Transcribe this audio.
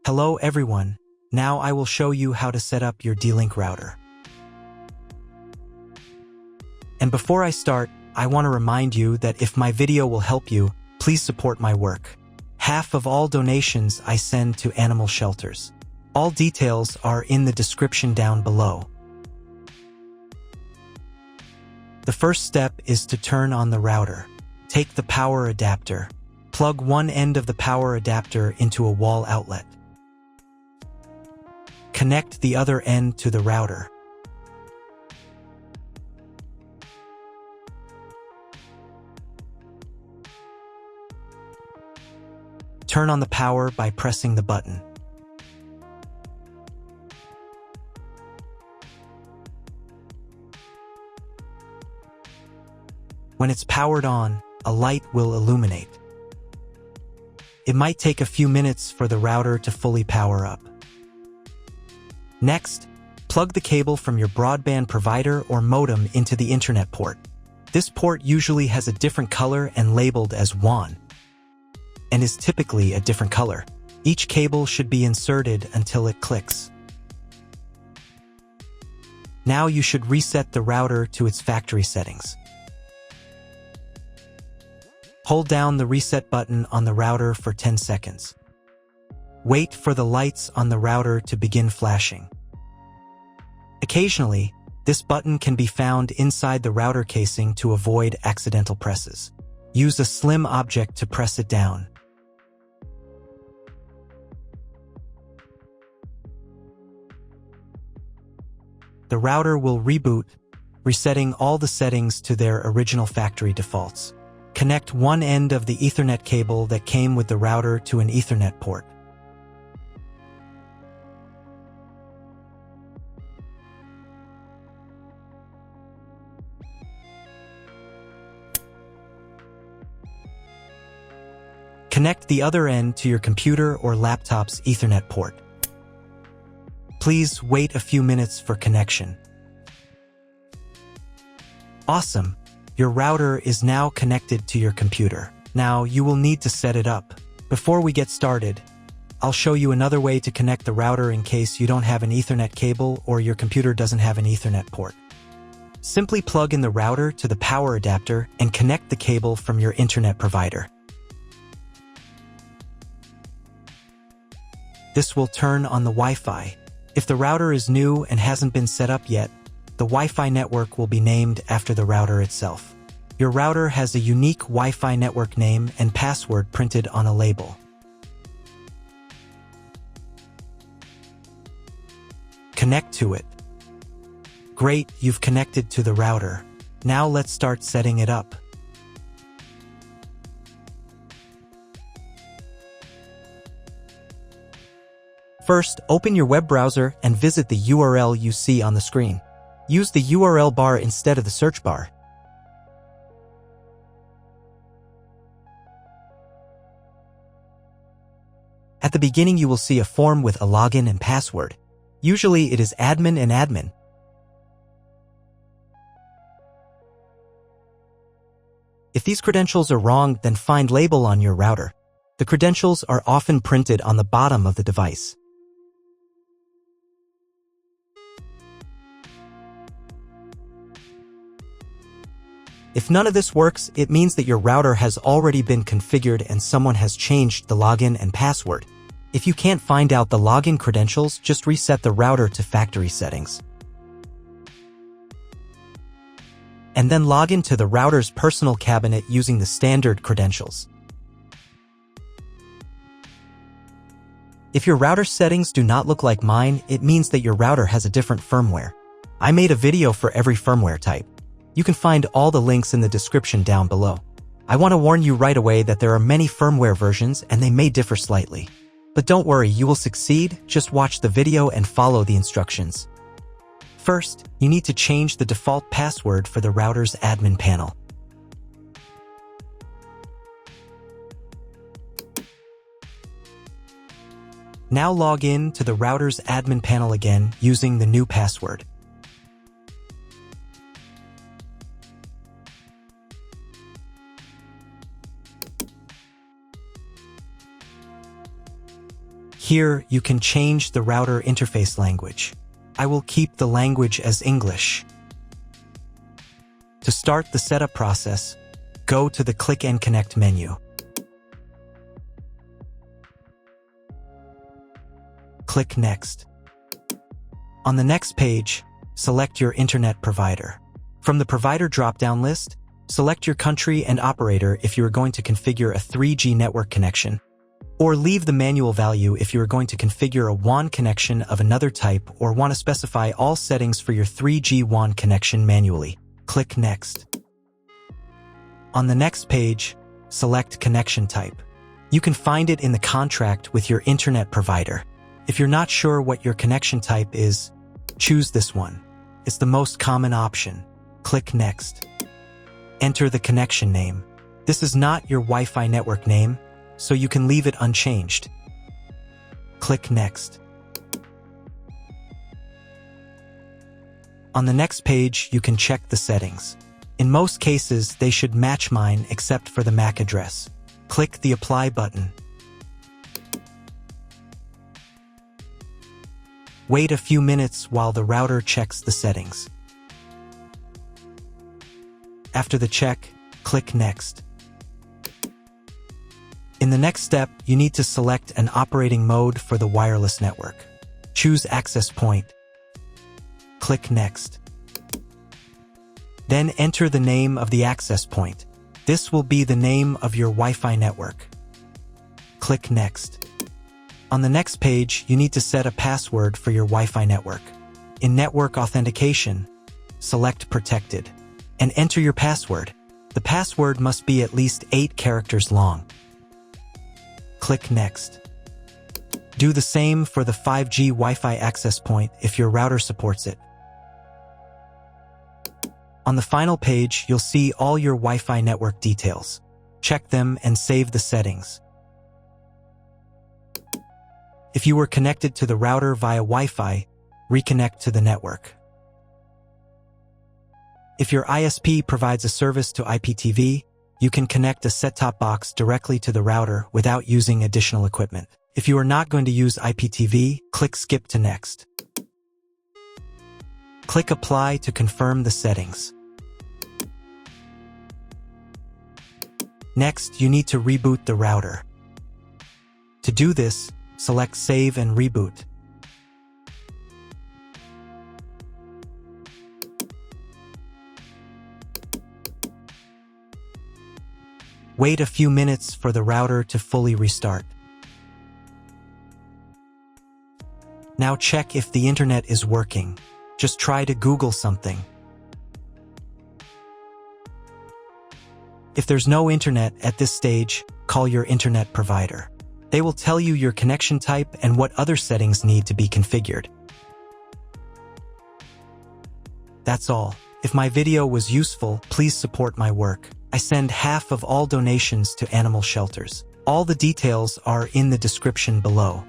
Hello everyone, now I will show you how to set up your D-Link router. And before I start, I want to remind you that if my video will help you, please support my work. Half of all donations I send to animal shelters. All details are in the description down below. The first step is to turn on the router. Take the power adapter. Plug one end of the power adapter into a wall outlet. Connect the other end to the router. Turn on the power by pressing the button. When it's powered on, a light will illuminate. It might take a few minutes for the router to fully power up. Next, plug the cable from your broadband provider or modem into the internet port. This port usually has a different color and labeled as WAN, and is typically a different color. Each cable should be inserted until it clicks. Now you should reset the router to its factory settings. Hold down the reset button on the router for 10 seconds. Wait for the lights on the router to begin flashing. Occasionally, this button can be found inside the router casing to avoid accidental presses. Use a slim object to press it down. The router will reboot, resetting all the settings to their original factory defaults. Connect one end of the Ethernet cable that came with the router to an Ethernet port. Connect the other end to your computer or laptop's Ethernet port. Please wait a few minutes for connection. Awesome! Your router is now connected to your computer. Now you will need to set it up. Before we get started, I'll show you another way to connect the router in case you don't have an Ethernet cable or your computer doesn't have an Ethernet port. Simply plug in the router to the power adapter and connect the cable from your internet provider. This will turn on the Wi-Fi. If the router is new and hasn't been set up yet, the Wi-Fi network will be named after the router itself. Your router has a unique Wi-Fi network name and password printed on a label. Connect to it. Great, you've connected to the router. Now let's start setting it up. First, open your web browser and visit the URL you see on the screen. Use the URL bar instead of the search bar. At the beginning, you will see a form with a login and password. Usually it is admin and admin. If these credentials are wrong, then find label on your router. The credentials are often printed on the bottom of the device. If none of this works, it means that your router has already been configured and someone has changed the login and password. If you can't find out the login credentials, just reset the router to factory settings. And then log into the router's personal cabinet using the standard credentials. If your router settings do not look like mine, it means that your router has a different firmware. I made a video for every firmware type. You can find all the links in the description down below. I want to warn you right away that there are many firmware versions and they may differ slightly. But don't worry, you will succeed. Just watch the video and follow the instructions. First, you need to change the default password for the router's admin panel. Now log in to the router's admin panel again using the new password. Here, you can change the router interface language. I will keep the language as English. To start the setup process, go to the Click and Connect menu. Click Next. On the next page, select your internet provider. From the provider drop-down list, select your country and operator if you are going to configure a 3G network connection, or leave the manual value if you are going to configure a WAN connection of another type or want to specify all settings for your 3G WAN connection manually. Click Next. On the next page, select connection type. You can find it in the contract with your internet provider. If you're not sure what your connection type is, choose this one. It's the most common option. Click Next. Enter the connection name. This is not your Wi-Fi network name, so you can leave it unchanged. Click Next. On the next page, you can check the settings. In most cases, they should match mine except for the MAC address. Click the Apply button. Wait a few minutes while the router checks the settings. After the check, click Next. In the next step, you need to select an operating mode for the wireless network. Choose Access Point. Click Next. Then enter the name of the access point. This will be the name of your Wi-Fi network. Click Next. On the next page, you need to set a password for your Wi-Fi network. In Network Authentication, select Protected and enter your password. The password must be at least 8 characters long. Click Next. Do the same for the 5G Wi-Fi access point if your router supports it. On the final page, you'll see all your Wi-Fi network details. Check them and save the settings. If you were connected to the router via Wi-Fi, reconnect to the network. If your ISP provides a service to IPTV, you can connect a set-top box directly to the router without using additional equipment. If you are not going to use IPTV, click Skip to Next. Click Apply to confirm the settings. Next, you need to reboot the router. To do this, select Save and Reboot. Wait a few minutes for the router to fully restart. Now check if the internet is working. Just try to Google something. If there's no internet at this stage, call your internet provider. They will tell you your connection type and what other settings need to be configured. That's all. If my video was useful, please support my work. I send half of all donations to animal shelters. All the details are in the description below.